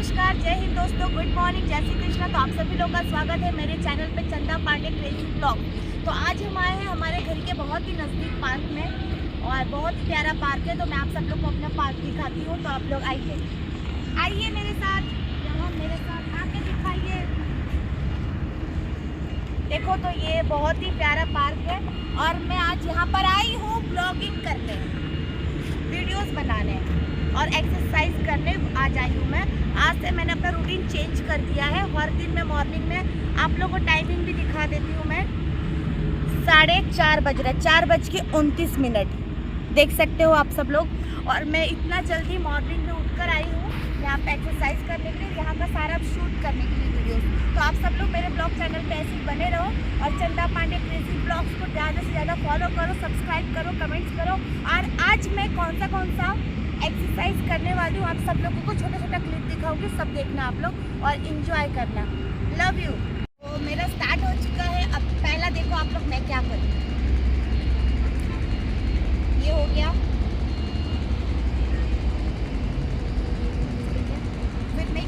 नमस्कार, जय हिंद दोस्तों, गुड मॉर्निंग, जय श्री कृष्णा। तो आप सभी लोगों का स्वागत है मेरे चैनल पे चंदा पांडे क्रेजी ब्लॉग। तो आज हम आए हैं हमारे घर के बहुत ही नज़दीक पार्क में और बहुत ही प्यारा पार्क है। तो मैं आप सब लोग को अपना पार्क दिखाती हूँ। तो आप लोग आइए मेरे साथ, यहाँ मेरे साथ आके दिखाइए। देखो तो ये बहुत ही प्यारा पार्क है और मैं आज यहाँ पर आई हूँ ब्लॉगिंग करने, वीडियोस बनाने और एक्सरसाइज करने आज आई हूँ मैं। आज से मैंने अपना रूटीन चेंज कर दिया है। हर दिन मैं मॉर्निंग में आप लोगों को टाइमिंग भी दिखा देती हूँ। मैं 4:30 बज रहा है, 4:29 देख सकते हो आप सब लोग। और मैं इतना जल्दी मॉर्निंग में उठकर आई हूँ यहाँ पे एक्सरसाइज करने के लिए, यहाँ का सारा शूट करने के लिए वीडियोस। तो आप सब लोग मेरे ब्लॉग चैनल पे ऐसे ही बने रहो और चंदा पांडे क्रेजी ब्लॉग्स को ज़्यादा से ज़्यादा फॉलो करो, सब्सक्राइब करो, कमेंट्स करो। और आज मैं कौन सा एक्सरसाइज करने वाली हूँ, आप सब लोगों को छोटा छोटा क्लिप दिखाऊंगी, सब देखना आप लोग और इंजॉय करना। Love you. तो मेरा स्टार्ट हो चुका है। अब पहला देखो आप लोग मैं क्या करूँ। ये हो गया, फिर मैं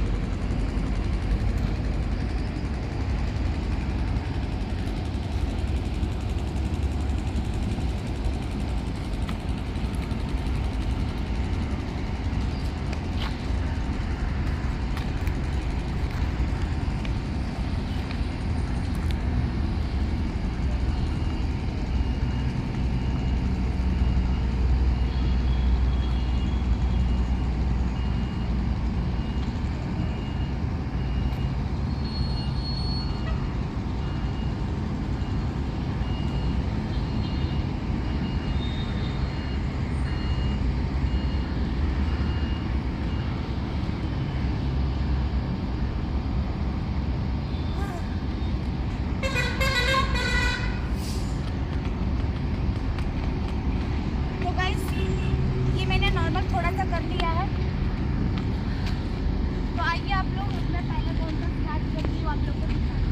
थोड़ा सा कर लिया है। तो आइए आप लोग, मैं पहले कौन सा स्टार्ट करती हूँ आप लोग को दिखाती हूँ।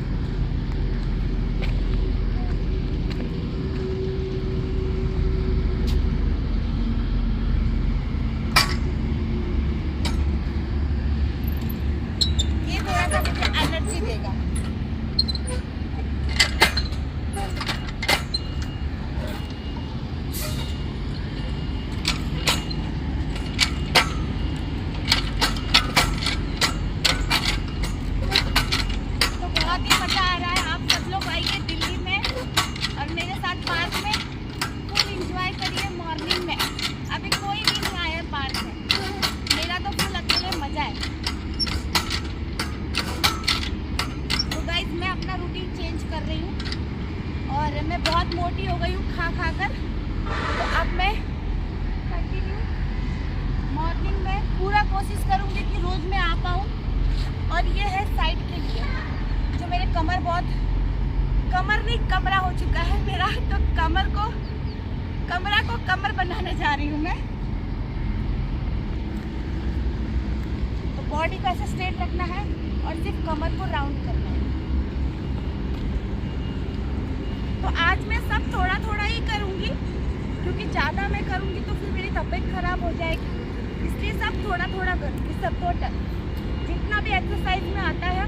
ये थोड़ा सा मुझे एनर्जी देगा। कर रही हूँ और मैं बहुत मोटी हो गई हूँ खा कर। तो अब मैं कंटिन्यू मॉर्निंग में पूरा कोशिश करूँगी कि रोज़ मैं आ पाऊँ। और ये है साइड के लिए, जो मेरे कमरा हो चुका है मेरा। तो कमरा को कमर बनाने जा रही हूँ मैं। तो बॉडी को ऐसे स्ट्रेट रखना है और सिर्फ कमर को राउंड करना है। तो आज मैं सब थोड़ा थोड़ा ही करूँगी, क्योंकि ज़्यादा मैं करूँगी तो फिर मेरी तबीयत खराब हो जाएगी। इसलिए सब थोड़ा थोड़ा करूँगी, सब टोटल जितना भी एक्सरसाइज में आता है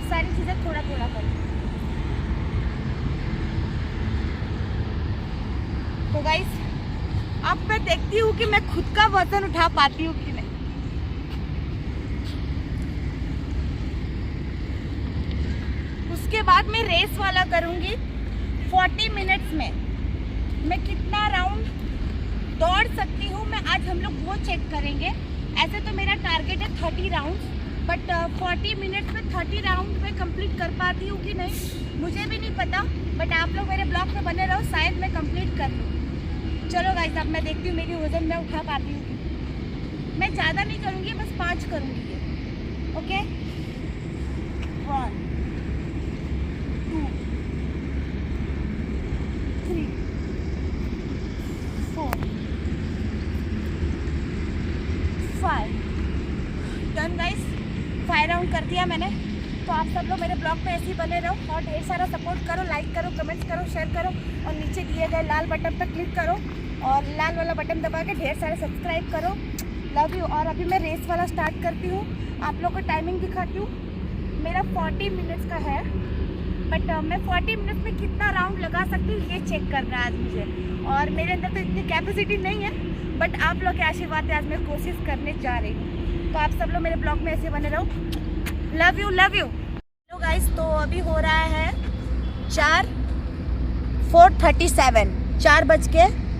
सारी चीज़ें थोड़ा थोड़ा करूँगी। तो गाइस अब मैं देखती हूँ कि मैं खुद का वजन उठा पाती हूँ कि नहीं। उसके बाद मैं रेस वाला करूँगी। 40 मिनट्स में मैं कितना राउंड दौड़ सकती हूँ मैं आज हम लोग वो चेक करेंगे। ऐसे तो मेरा टारगेट है 30 राउंड्स, बट 40 मिनट्स में 30 राउंड में कंप्लीट कर पाती हूँ कि नहीं मुझे भी नहीं पता। बट आप लोग मेरे ब्लॉग में बने रहो, शायद मैं कंप्लीट कर लूँ। चलो गाइस अब मैं देखती हूँ मेरी वजन मैं उठा पाती हूँ। मैं ज़्यादा नहीं करूँगी, बस 5 करूँगी। Okay, 1 2 3 4 5 done guys. 5 राउंड कर दिया मैंने। तो आप सब लोग मेरे ब्लॉग पे ऐसे ही बने रहो और ढेर सारा सपोर्ट करो, लाइक करो, कमेंट्स करो, शेयर करो और नीचे दिए गए लाल बटन पर क्लिक करो और लाल वाला बटन दबा के ढेर सारे सब्सक्राइब करो। Love you. और अभी मैं रेस वाला स्टार्ट करती हूँ, आप लोग को टाइमिंग दिखाती हूँ। मेरा 40 मिनट्स का है, बट मैं 40 मिनट्स में कितना राउंड लगा सकती हूँ ये चेक करना है आज मुझे। और मेरे अंदर तो इतनी कैपेसिटी नहीं है, बट आप लोग के आशीर्वाद से आज मैं कोशिश करने जा रही हूँ। तो आप सब लोग मेरे ब्लॉग में ऐसे बने रहो। Love you love you. Hello guys, तो अभी हो रहा है 4:37, 4 बज के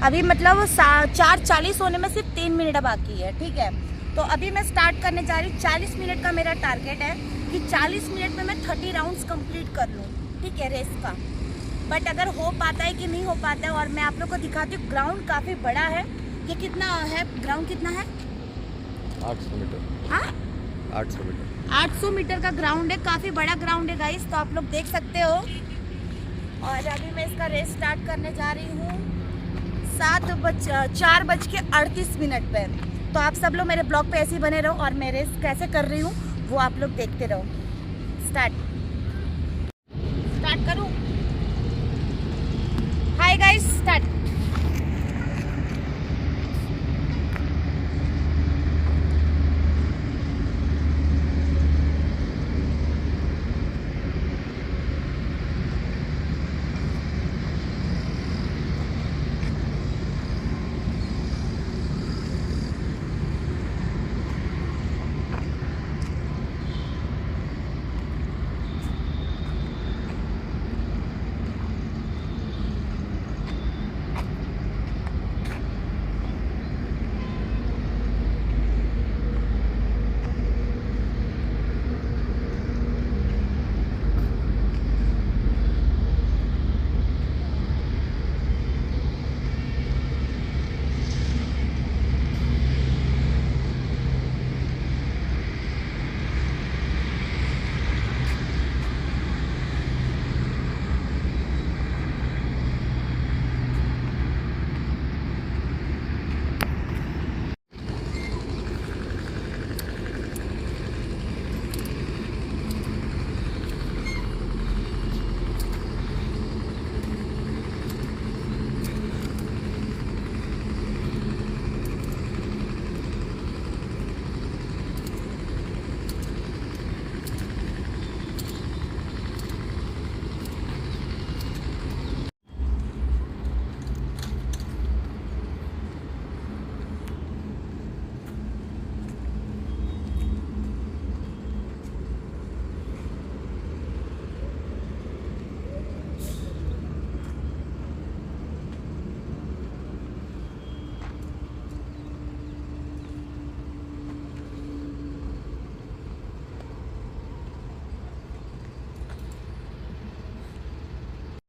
अभी मतलब 4:40 होने में सिर्फ 3 मिनट बाकी है, ठीक है। तो अभी मैं स्टार्ट करने जा रही हूँ। 40 मिनट का मेरा टारगेट है कि 40 मिनट में मैं 30 राउंड्स कंप्लीट कर लूँ, ठीक है, रेस का। बट अगर हो पाता है कि नहीं हो पाता है, और मैं आप लोग को दिखाती हूँ। ग्राउंड काफ़ी बड़ा है। ये कितना है ग्राउंड, कितना है? 800 मीटर। हाँ, 800 मीटर। 800 मीटर का ग्राउंड है, काफ़ी बड़ा ग्राउंड है गाइस, तो आप लोग देख सकते हो। और अभी मैं इसका रेस स्टार्ट करने जा रही हूँ 4:38 पे। तो आप सब लोग मेरे ब्लॉग पे ऐसे ही बने रहो, और मैं रेस कैसे कर रही हूँ वो आप लोग देखते रहो। स्टार्ट करूँ? Hi guys, start.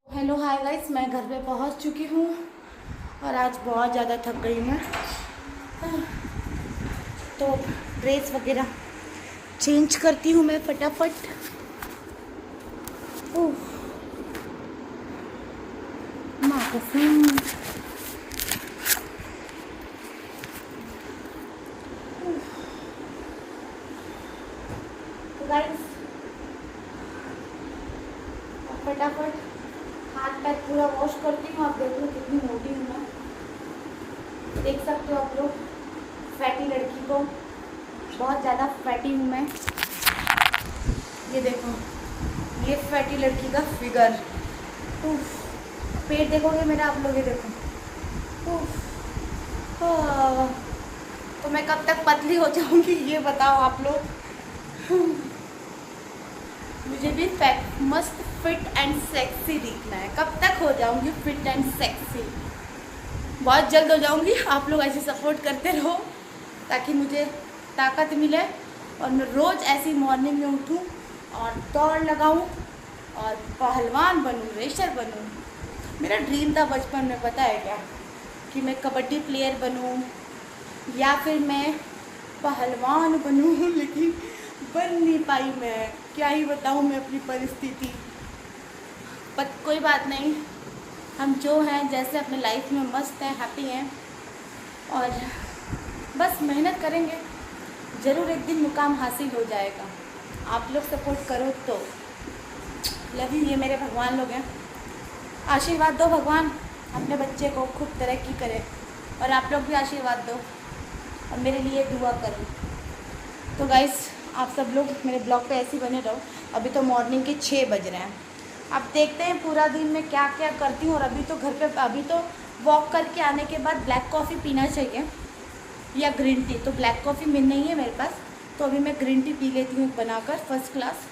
Hello hi guys, मैं घर पे पहुंच चुकी हूँ और आज बहुत ज़्यादा थक गई मैं। तो ड्रेस वगैरह चेंज करती हूँ मैं फटाफट। ओह माँ कसम। तो गाइस फटाफट हाथ पैर पूरा वॉश करती हूँ। आप देख लो कितनी मोटी हूँ मैं, देख सकते हो आप लोग। फैटी लड़की को, बहुत ज़्यादा फैटी हूँ मैं। ये देखो, ये फैटी लड़की का फिगर। उफ, पेट देखोगे मेरा आप लोग, ये देखो। उफ, तो मैं कब तक पतली हो जाऊँगी ये बताओ आप लोग। मुझे भी मस्त फिट एंड सेक्सी दिखना है। कब तक हो जाऊंगी फिट एंड सेक्सी? बहुत जल्द हो जाऊंगी। आप लोग ऐसे सपोर्ट करते रहो ताकि मुझे ताकत मिले और मैं रोज़ ऐसी मॉर्निंग में उठूं और दौड़ लगाऊं और पहलवान बनूं, रेसर बनूं। मेरा ड्रीम था बचपन में, पता है क्या, कि मैं कबड्डी प्लेयर बनूं या फिर मैं पहलवान बनूं, लेकिन बन नहीं पाई मैं। क्या ही बताऊं मैं अपनी परिस्थिति। पर कोई बात नहीं, हम जो हैं जैसे अपने लाइफ में मस्त हैं, हैप्पी हैं, और बस मेहनत करेंगे, ज़रूर एक दिन मुकाम हासिल हो जाएगा। आप लोग सपोर्ट करो तो। Love you. ये मेरे भगवान लोग हैं, आशीर्वाद दो भगवान, अपने बच्चे को खूब तरक्की करे। और आप लोग भी आशीर्वाद दो और मेरे लिए दुआ करो। तो गाइस आप सब लोग मेरे ब्लॉग पे ऐसे ही बने रहो। अभी तो मॉर्निंग के 6 बज रहे हैं। अब देखते हैं पूरा दिन में क्या क्या करती हूँ। और अभी तो घर पे अभी तो वॉक करके आने के बाद ब्लैक कॉफ़ी पीना चाहिए या ग्रीन टी। तो ब्लैक कॉफ़ी मिल नहीं है मेरे पास, तो अभी मैं ग्रीन टी पी लेती हूँ बनाकर फर्स्ट क्लास।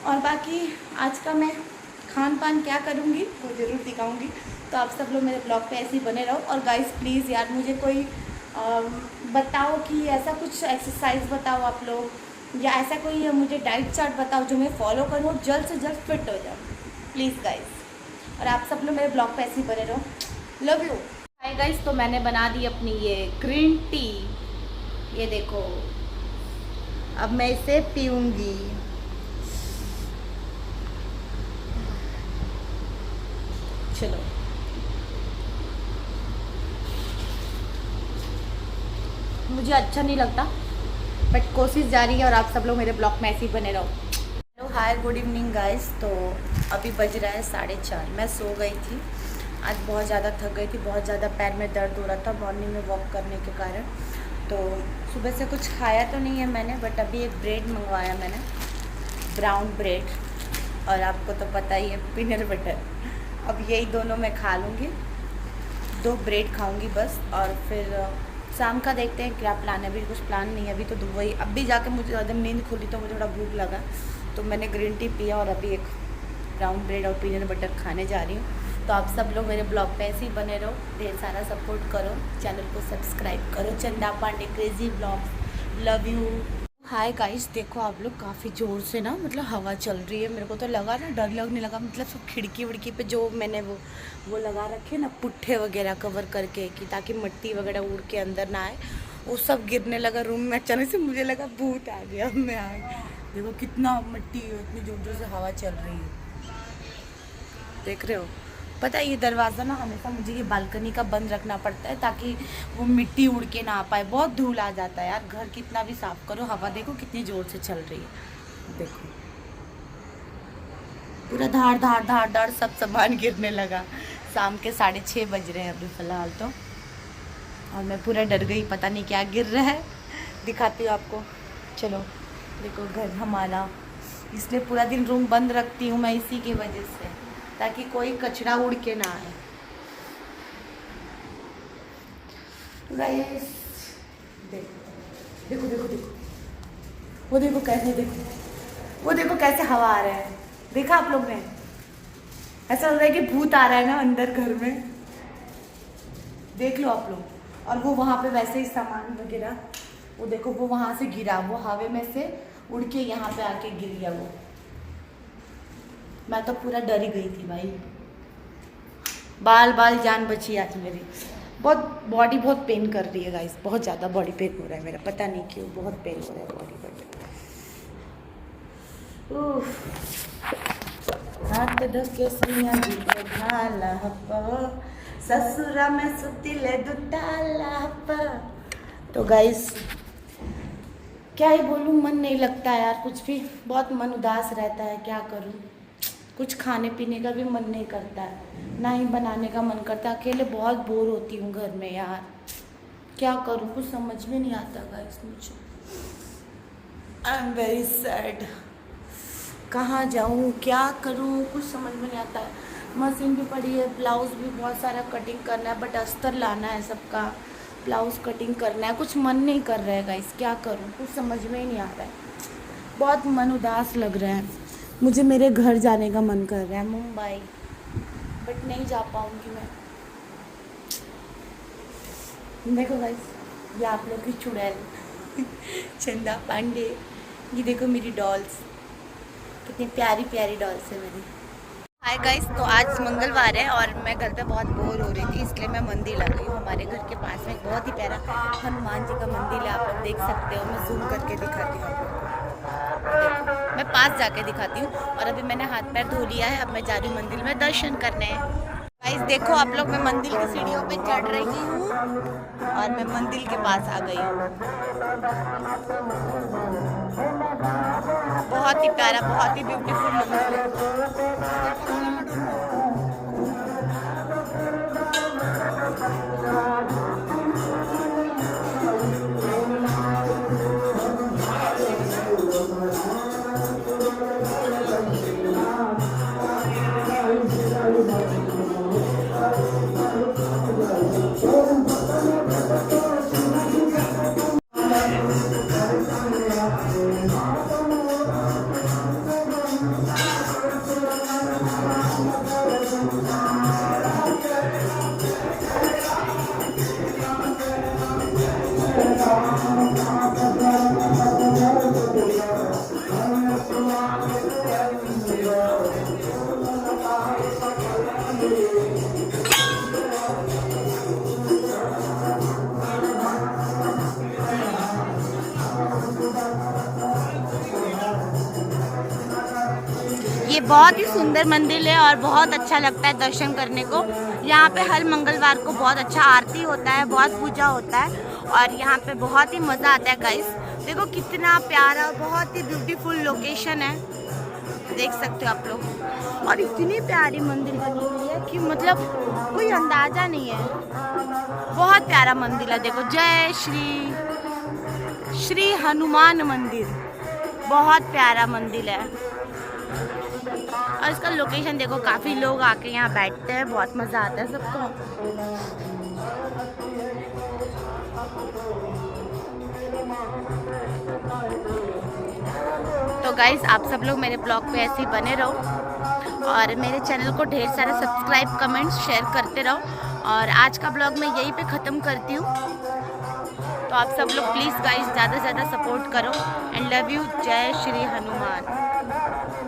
और बाकी आज का मैं खान पान क्या करूँगी वो ज़रूर दिखाऊँगी। तो आप सब लोग मेरे ब्लॉग पे ऐसे ही बने रहो। और गाइस प्लीज़ यार मुझे कोई बताओ कि ऐसा कुछ एक्सरसाइज बताओ आप लोग, या ऐसा कोई मुझे डाइट चार्ट बताओ जो मैं फॉलो करूँ और जल्द से जल्द फिट हो जाऊँ प्लीज़ गाइस। और आप सब लोग मेरे ब्लॉग पे ऐसे ही बने रहो। Love you. हाय गाइस, तो मैंने बना दी अपनी ये ग्रीन टी, ये देखो। अब मैं इसे पीऊँगी। चलो मुझे अच्छा नहीं लगता बट कोशिश जारी है। और आप सब लोग मेरे ब्लॉग में ऐसे ही बने रहो। Hello hi good evening guys. तो अभी बज रहा है 4:30। मैं सो गई थी, आज बहुत ज़्यादा थक गई थी, बहुत ज़्यादा पैर में दर्द हो रहा था मॉर्निंग में वॉक करने के कारण। तो सुबह से कुछ खाया तो नहीं है मैंने, बट अभी एक ब्रेड मंगवाया मैंने, ब्राउन ब्रेड, और आपको तो पता ही है पीनट बटर। अब यही दोनों मैं खा लूँगी, 2 ब्रेड खाऊँगी बस। और फिर शाम का देखते हैं क्या प्लान है। अभी कुछ प्लान नहीं है, अभी तो वही। अब भी जाके मुझे एकदम नींद खुली तो मुझे थोड़ा भूख लगा, तो मैंने ग्रीन टी पिया और अभी एक ब्राउन ब्रेड और पीनट बटर खाने जा रही हूँ। तो आप सब लोग मेरे ब्लॉग पे ऐसे ही बने रहो, ढेर सारा सपोर्ट करो, चैनल को सब्सक्राइब करो। Chanda Pandey crazy blog, love you. Hi guys, देखो आप लोग काफ़ी ज़ोर से ना मतलब हवा चल रही है। मेरे को तो लगा ना, डर लगने लगा। मतलब सब खिड़की विड़की पे जो मैंने वो लगा रखे ना पुट्ठे वगैरह कवर करके, कि ताकि मिट्टी वगैरह उड़ के अंदर ना आए, वो सब गिरने लगा रूम में। अचानक से मुझे लगा भूत आ गया। मैं आ गई। देखो कितना मिट्टी, इतनी ज़ोर ज़ोर से हवा चल रही है, देख रहे हो। पता है ये दरवाज़ा ना हमेशा मुझे ये बालकनी का बंद रखना पड़ता है ताकि वो मिट्टी उड़ के ना आ पाए। बहुत धूल आ जाता है यार, घर कितना भी साफ़ करो। हवा देखो कितनी ज़ोर से चल रही है, देखो पूरा धाड़ धाड़ धाड़ धाड़ सब सामान गिरने लगा। शाम के 6:30 बज रहे हैं अभी फ़िलहाल तो, और मैं पूरा डर गई, पता नहीं क्या गिर रहा है। दिखाती हूँ आपको, चलो देखो घर हमारा। इसलिए पूरा दिन रूम बंद रखती हूँ मैं इसी की वजह से, ताकि कोई कचरा उड़ के ना आए। गाइस देखो देखो देखो, वो देखो कैसे, देखो वो देखो कैसे हवा आ रहा है। देखा आप लोग ने? ऐसा लग रहा है कि भूत आ रहा है ना अंदर घर में, देख लो आप लोग। और वो वहाँ पे वैसे ही सामान वगैरह, वो देखो वो वहाँ से गिरा, वो हवा में से उड़ के यहाँ पे आके गिर गया वो। मैं तो पूरा डर ही गई थी भाई। बाल जान बची आज मेरी। बहुत बॉडी बहुत पेन कर रही है गाइस, बहुत ज़्यादा बॉडी पेन हो रहा है मेरा, पता नहीं क्यों बहुत पेन हो रहा है बॉडी पर। हाथ धके सैया दीपे ढाला ससुरा में सुतिले दुटाला। तो गाइस क्या ही बोलूँ, मन नहीं लगता यार कुछ भी, बहुत मन उदास रहता है। क्या करूँ, कुछ खाने पीने का भी मन नहीं करता है, ना ही बनाने का मन करता। अकेले बहुत बोर होती हूँ घर में यार, क्या करूँ कुछ समझ में नहीं आता गाइस मुझे। आई एम वेरी सैड, कहाँ जाऊँ क्या करूँ कुछ समझ में नहीं आता है। मशीन भी पड़ी है, ब्लाउज़ भी बहुत सारा कटिंग करना है, बट अस्तर लाना है सबका, ब्लाउज़ कटिंग करना है। कुछ मन नहीं कर रहा है गाइस, क्या करूँ कुछ समझ में ही नहीं आ रहा है। बहुत मन उदास लग रहा है मुझे। मेरे घर जाने का मन कर रहा है, मुंबई, बट नहीं जा पाऊँगी मैं। देखो गाइस, ये आप लोग की चुड़ैल चंदा पांडे, ये देखो मेरी डॉल्स, कितनी प्यारी प्यारी डॉल्स है मेरी। हाय गाइस, तो आज मंगलवार है और मैं घर पे बहुत बोर हो रही थी, इसलिए मैं मंदिर आ गई हूँ। हमारे घर के पास में एक बहुत ही प्यारा हनुमान जी का मंदिर है, आप लोग देख सकते हो। मैं जूम करके दिखाती हूँ आप लोग को, मैं पास जाके दिखाती हूँ। और अभी मैंने हाथ पैर धो लिया है, अब मैं जा रही हूँ मंदिर में दर्शन करने। गाइस देखो आप लोग, मैं मंदिर की सीढ़ियों पे चढ़ रही हूँ और मैं मंदिर के पास आ गई हूँ। बहुत ही प्यारा, बहुत ही ब्यूटीफुल मंदिर है। बहुत ही सुंदर मंदिर है और बहुत अच्छा लगता है दर्शन करने को। यहाँ पे हर मंगलवार को बहुत अच्छा आरती होता है, बहुत पूजा होता है और यहाँ पे बहुत ही मज़ा आता है गाइस। देखो कितना प्यारा, बहुत ही ब्यूटीफुल लोकेशन है, देख सकते हो आप लोग। और इतनी प्यारी मंदिर बनी हुई है कि मतलब कोई अंदाज़ा नहीं है। बहुत प्यारा मंदिर है। देखो जय श्री हनुमान मंदिर, बहुत प्यारा मंदिर है। और इसका लोकेशन देखो, काफ़ी लोग आके यहाँ बैठते हैं, बहुत मज़ा आता है सबको। तो गाइस आप सब लोग मेरे ब्लॉग पे ऐसे ही बने रहो और मेरे चैनल को ढेर सारा सब्सक्राइब, कमेंट्स, शेयर करते रहो। और आज का ब्लॉग मैं यहीं पे ख़त्म करती हूँ। तो आप सब लोग प्लीज़ गाइस ज़्यादा से ज़्यादा सपोर्ट करो एंड लव यू। जय श्री हनुमान।